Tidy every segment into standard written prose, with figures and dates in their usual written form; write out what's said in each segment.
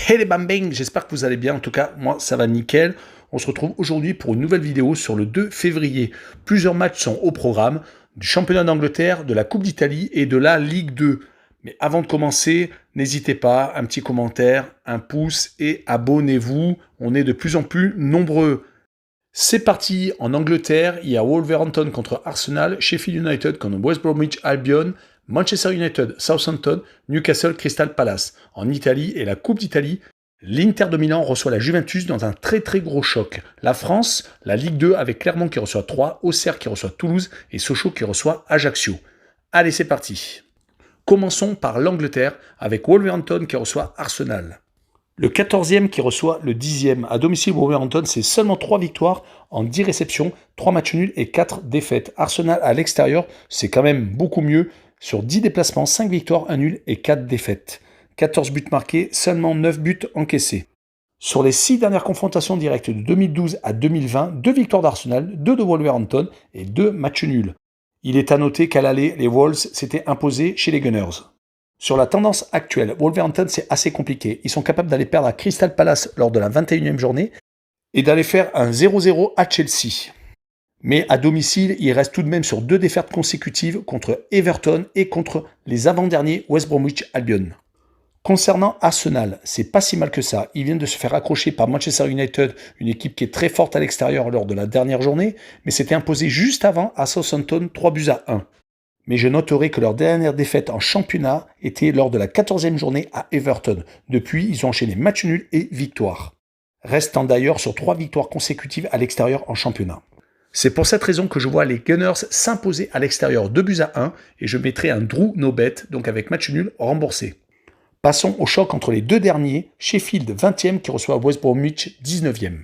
Hey les bambins, j'espère que vous allez bien, en tout cas moi ça va nickel. On se retrouve aujourd'hui pour une nouvelle vidéo sur le 2 février. Plusieurs matchs sont au programme, du championnat d'Angleterre, de la Coupe d'Italie et de la Ligue 2. Mais avant de commencer, n'hésitez pas, un petit commentaire, un pouce et abonnez-vous, on est de plus en plus nombreux. C'est parti, en Angleterre, il y a Wolverhampton contre Arsenal, Sheffield United contre West Bromwich Albion, Manchester United, Southampton, Newcastle, Crystal Palace. En Italie et la Coupe d'Italie, l'Inter de Milan reçoit la Juventus dans un très très gros choc. La France, la Ligue 2 avec Clermont qui reçoit Troyes, Auxerre qui reçoit Toulouse et Sochaux qui reçoit Ajaccio. Allez, c'est parti. Commençons par l'Angleterre avec Wolverhampton qui reçoit Arsenal. Le 14e qui reçoit le 10e. À domicile, Wolverhampton, c'est seulement 3 victoires en 10 réceptions, 3 matchs nuls et 4 défaites. Arsenal à l'extérieur, c'est quand même beaucoup mieux. Sur 10 déplacements, 5 victoires, 1 nul et 4 défaites. 14 buts marqués, seulement 9 buts encaissés. Sur les 6 dernières confrontations directes de 2012 à 2020, 2 victoires d'Arsenal, 2 de Wolverhampton et 2 matchs nuls. Il est à noter qu'à l'aller, les Wolves s'étaient imposés chez les Gunners. Sur la tendance actuelle, Wolverhampton, c'est assez compliqué. Ils sont capables d'aller perdre à Crystal Palace lors de la 21e journée et d'aller faire un 0-0 à Chelsea. Mais à domicile, ils restent tout de même sur 2 défaites consécutives contre Everton et contre les avant-derniers West Bromwich Albion. Concernant Arsenal, c'est pas si mal que ça. Ils viennent de se faire accrocher par Manchester United, une équipe qui est très forte à l'extérieur lors de la dernière journée, mais s'était imposée juste avant à Southampton 3-1. Mais je noterai que leur dernière défaite en championnat était lors de la 14e journée à Everton. Depuis, ils ont enchaîné match nul et victoire, restant d'ailleurs sur 3 victoires consécutives à l'extérieur en championnat. C'est pour cette raison que je vois les Gunners s'imposer à l'extérieur 2-1 et je mettrai un Drew no bet, donc avec match nul remboursé. Passons au choc entre les deux derniers, Sheffield 20e qui reçoit West Bromwich 19e.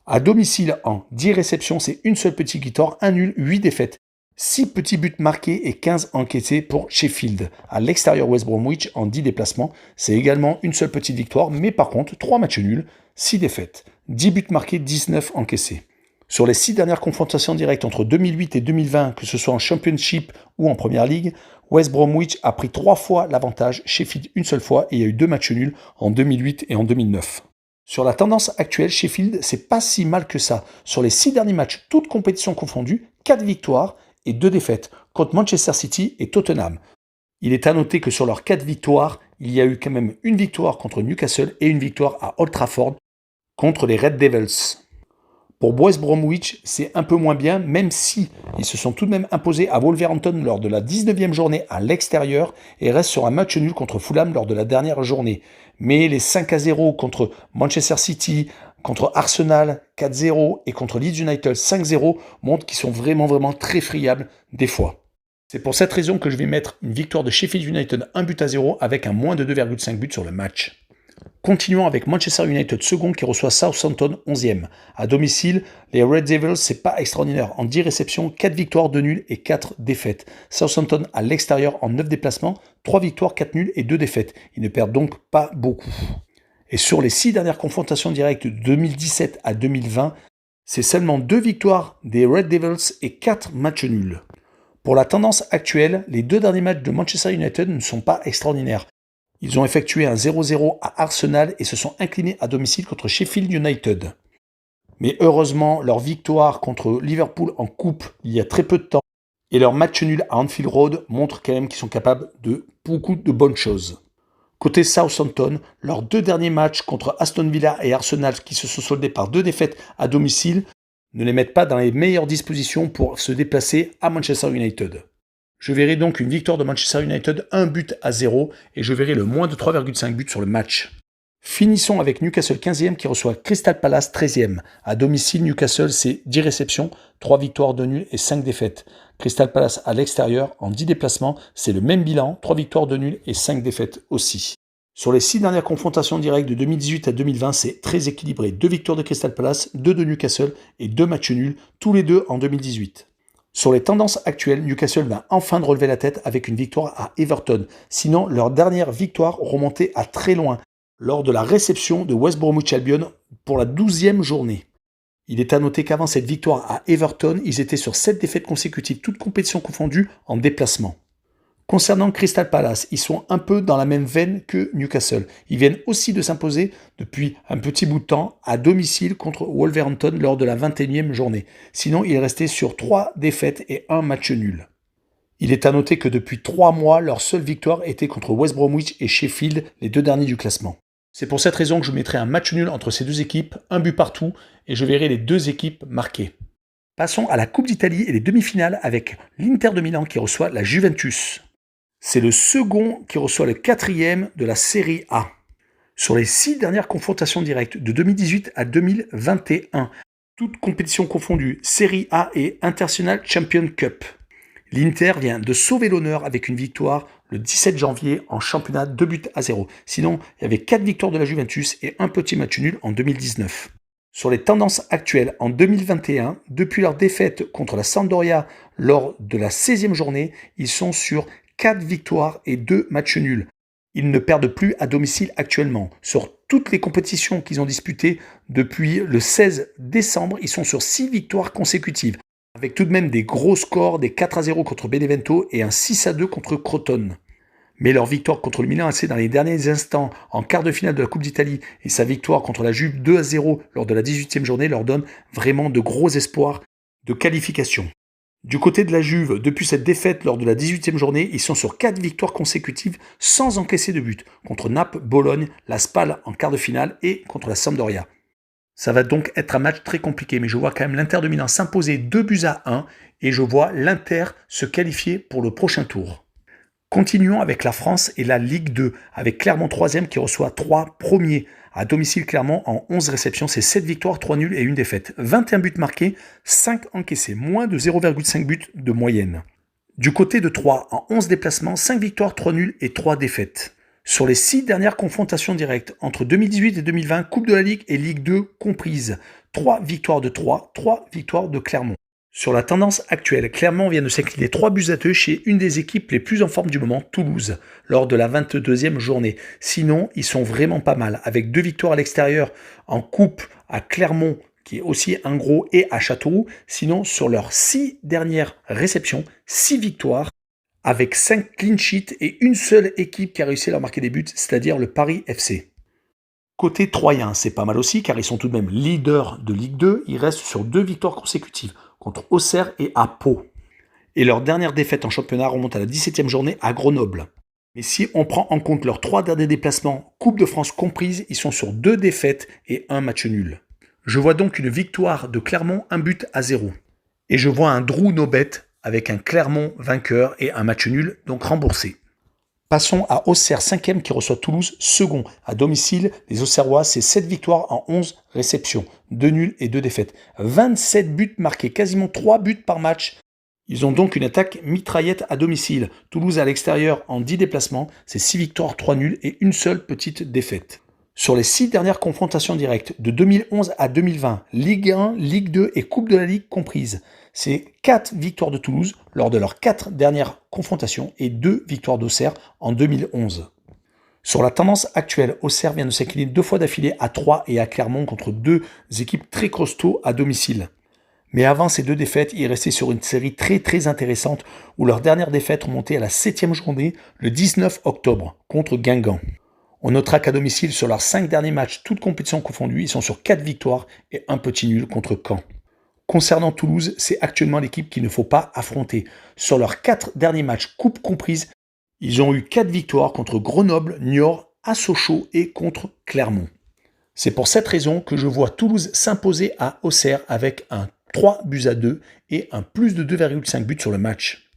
À domicile en 10 réceptions, c'est une seule petite victoire, 1 nul, 8 défaites. 6 petits buts marqués et 15 encaissés pour Sheffield. À l'extérieur West Bromwich, en 10 déplacements, c'est également une seule petite victoire, mais par contre 3 matchs nuls, 6 défaites. 10 buts marqués, 19 encaissés. Sur les 6 dernières confrontations directes entre 2008 et 2020, que ce soit en Championship ou en Première Ligue, West Bromwich a pris 3 fois l'avantage, Sheffield une seule fois, et il y a eu 2 matchs nuls en 2008 et en 2009. Sur la tendance actuelle, Sheffield, c'est pas si mal que ça. Sur les 6 derniers matchs, toutes compétitions confondues, 4 victoires et 2 défaites contre Manchester City et Tottenham. Il est à noter que sur leurs 4 victoires, il y a eu quand même une victoire contre Newcastle et une victoire à Old Trafford contre les Red Devils. Pour West Bromwich, c'est un peu moins bien, même si ils se sont tout de même imposés à Wolverhampton lors de la 19e journée à l'extérieur et restent sur un match nul contre Fulham lors de la dernière journée. Mais les 5-0 contre Manchester City, contre Arsenal 4-0 et contre Leeds United 5-0 montrent qu'ils sont vraiment très friables des fois. C'est pour cette raison que je vais mettre une victoire de Sheffield United 1-0 avec un moins de 2,5 buts sur le match. Continuons avec Manchester United second qui reçoit Southampton 11e. À domicile, les Red Devils, c'est pas extraordinaire. En 10 réceptions, 4 victoires, 2 nuls et 4 défaites. Southampton à l'extérieur en 9 déplacements, 3 victoires, 4 nuls et 2 défaites. Ils ne perdent donc pas beaucoup. Et sur les 6 dernières confrontations directes de 2017 à 2020, c'est seulement 2 victoires des Red Devils et 4 matchs nuls. Pour la tendance actuelle, les 2 derniers matchs de Manchester United ne sont pas extraordinaires. Ils ont effectué un 0-0 à Arsenal et se sont inclinés à domicile contre Sheffield United. Mais heureusement, leur victoire contre Liverpool en coupe il y a très peu de temps et leur match nul à Anfield Road montrent quand même qu'ils sont capables de beaucoup de bonnes choses. Côté Southampton, leurs 2 derniers matchs contre Aston Villa et Arsenal qui se sont soldés par 2 défaites à domicile ne les mettent pas dans les meilleures dispositions pour se déplacer à Manchester United. Je verrai donc une victoire de Manchester United 1-0 et je verrai le moins de 3,5 buts sur le match. Finissons avec Newcastle 15e qui reçoit Crystal Palace 13e. À domicile, Newcastle c'est 10 réceptions, 3 victoires, 2 nuls et 5 défaites. Crystal Palace à l'extérieur, en 10 déplacements, c'est le même bilan, 3 victoires, 2 nuls et 5 défaites aussi. Sur les 6 dernières confrontations directes de 2018 à 2020, c'est très équilibré. 2 victoires de Crystal Palace, 2 de Newcastle et 2 matchs nuls, tous les deux en 2018. Sur les tendances actuelles, Newcastle va enfin de relever la tête avec une victoire à Everton. Sinon, leur dernière victoire remontait à très loin, lors de la réception de West Bromwich Albion pour la 12e journée. Il est à noter qu'avant cette victoire à Everton, ils étaient sur 7 défaites consécutives, toutes compétitions confondues, en déplacement. Concernant Crystal Palace, ils sont un peu dans la même veine que Newcastle. Ils viennent aussi de s'imposer depuis un petit bout de temps à domicile contre Wolverhampton lors de la 21e journée. Sinon, il est resté sur 3 défaites et 1 match nul. Il est à noter que depuis 3 mois, leur seule victoire était contre West Bromwich et Sheffield, les 2 derniers du classement. C'est pour cette raison que je mettrai un match nul entre ces 2 équipes, un but partout, et je verrai les 2 équipes marquer. Passons à la Coupe d'Italie et les demi-finales avec l'Inter de Milan qui reçoit la Juventus. C'est le second qui reçoit le 4e de la Serie A. Sur les 6 dernières confrontations directes de 2018 à 2021, toutes compétitions confondues, Serie A et International Champion Cup, l'Inter vient de sauver l'honneur avec une victoire le 17 janvier en championnat 2-0. Sinon, il y avait 4 victoires de la Juventus et un petit match nul en 2019. Sur les tendances actuelles en 2021, depuis leur défaite contre la Sampdoria lors de la 16e journée, ils sont sur 4 victoires et 2 matchs nuls. Ils ne perdent plus à domicile actuellement. Sur toutes les compétitions qu'ils ont disputées depuis le 16 décembre, ils sont sur 6 victoires consécutives, avec tout de même des gros scores, des 4-0 contre Benevento et un 6-2 contre Crotone. Mais leur victoire contre le Milan AC dans les derniers instants en quart de finale de la Coupe d'Italie et sa victoire contre la Juve 2-0 lors de la 18e journée leur donnent vraiment de gros espoirs de qualification. Du côté de la Juve, depuis cette défaite lors de la 18e journée, ils sont sur 4 victoires consécutives sans encaisser de but, contre Naples, Bologne, la Spal en quart de finale et contre la Sampdoria. Ça va donc être un match très compliqué, mais je vois quand même l'Inter de Milan s'imposer 2-1 et je vois l'Inter se qualifier pour le prochain tour. Continuons avec la France et la Ligue 2, avec Clermont 3e qui reçoit 3 premiers. À domicile, Clermont, en 11 réceptions, c'est 7 victoires, 3 nuls et 1 défaite. 21 buts marqués, 5 encaissés, moins de 0,5 buts de moyenne. Du côté de 3, en 11 déplacements, 5 victoires, 3 nuls et 3 défaites. Sur les 6 dernières confrontations directes, entre 2018 et 2020, Coupe de la Ligue et Ligue 2 comprises, 3 victoires de 3 victoires de Clermont. Sur la tendance actuelle, Clermont vient de s'incliner 3-2 chez une des équipes les plus en forme du moment, Toulouse, lors de la 22e journée. Sinon, ils sont vraiment pas mal, avec 2 victoires à l'extérieur en coupe à Clermont, qui est aussi un gros, et à Châteauroux. Sinon, sur leurs 6 dernières réceptions, 6 victoires, avec 5 clean sheets et une seule équipe qui a réussi à leur marquer des buts, c'est-à-dire le Paris FC. Côté troyen, c'est pas mal aussi, car ils sont tout de même leaders de Ligue 2. Ils restent sur 2 victoires consécutives, contre Auxerre et à Pau. Et leur dernière défaite en championnat remonte à la 17e journée à Grenoble. Mais si on prend en compte leurs 3 derniers déplacements, Coupe de France comprise, ils sont sur 2 défaites et 1 match nul. Je vois donc une victoire de Clermont, 1-0. Et je vois un Drew no bet avec un Clermont vainqueur et un match nul, donc remboursé. Passons à Auxerre 5e qui reçoit Toulouse second. À domicile, les Auxerrois, c'est 7 victoires en 11 réceptions, 2 nuls et 2 défaites. 27 buts marqués, quasiment 3 buts par match. Ils ont donc une attaque mitraillette à domicile. Toulouse à l'extérieur en 10 déplacements, c'est 6 victoires, 3 nuls et une seule petite défaite. Sur les 6 dernières confrontations directes de 2011 à 2020, Ligue 1, Ligue 2 et Coupe de la Ligue comprises, c'est 4 victoires de Toulouse lors de leurs 4 dernières confrontations et 2 victoires d'Auxerre en 2011. Sur la tendance actuelle, Auxerre vient de s'incliner 2 fois d'affilée à Troyes et à Clermont contre 2 équipes très costauds à domicile. Mais avant ces 2 défaites, ils restaient sur une série très intéressante où leur dernière défaite remontait à la 7e journée le 19 octobre contre Guingamp. On notera qu'à domicile, sur leurs 5 derniers matchs, toutes compétitions confondues, ils sont sur 4 victoires et un petit nul contre Caen. Concernant Toulouse, c'est actuellement l'équipe qu'il ne faut pas affronter. Sur leurs 4 derniers matchs, coupe comprise, ils ont eu 4 victoires contre Grenoble, Niort, à Sochaux et contre Clermont. C'est pour cette raison que je vois Toulouse s'imposer à Auxerre avec un 3-2 et un plus de 2,5 buts sur le match.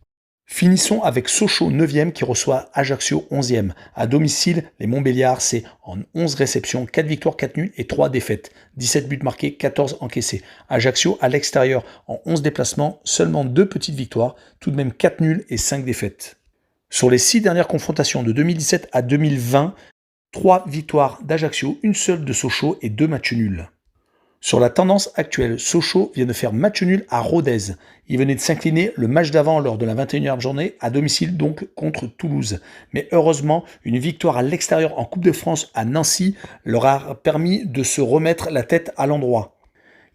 Finissons avec Sochaux 9e qui reçoit Ajaccio 11e. À domicile, les Montbéliards, c'est en 11 réceptions, 4 victoires, 4 nuls et 3 défaites. 17 buts marqués, 14 encaissés. Ajaccio à l'extérieur, en 11 déplacements, seulement 2 petites victoires, tout de même 4 nuls et 5 défaites. Sur les 6 dernières confrontations de 2017 à 2020, 3 victoires d'Ajaccio, une seule de Sochaux et 2 matchs nuls. Sur la tendance actuelle, Sochaux vient de faire match nul à Rodez. Il venait de s'incliner le match d'avant lors de la 21e journée, à domicile donc contre Toulouse. Mais heureusement, une victoire à l'extérieur en Coupe de France à Nancy leur a permis de se remettre la tête à l'endroit.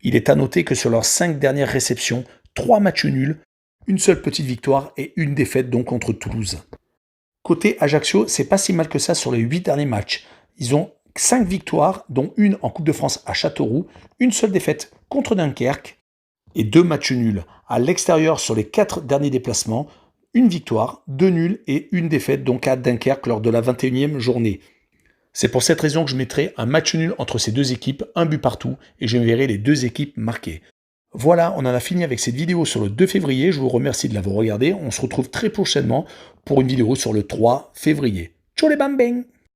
Il est à noter que sur leurs 5 dernières réceptions, 3 matchs nuls, une seule petite victoire et une défaite donc contre Toulouse. Côté Ajaccio, c'est pas si mal que ça sur les 8 derniers matchs. Ils ont 5 victoires, dont une en Coupe de France à Châteauroux, une seule défaite contre Dunkerque et 2 matchs nuls. À l'extérieur, sur les 4 derniers déplacements, une victoire, 2 nuls et une défaite, donc à Dunkerque lors de la 21e journée. C'est pour cette raison que je mettrai un match nul entre ces deux équipes, un but partout, et je verrai les deux équipes marquées. Voilà, on en a fini avec cette vidéo sur le 2 février. Je vous remercie de l'avoir regardé. On se retrouve très prochainement pour une vidéo sur le 3 février. Ciao les bambins!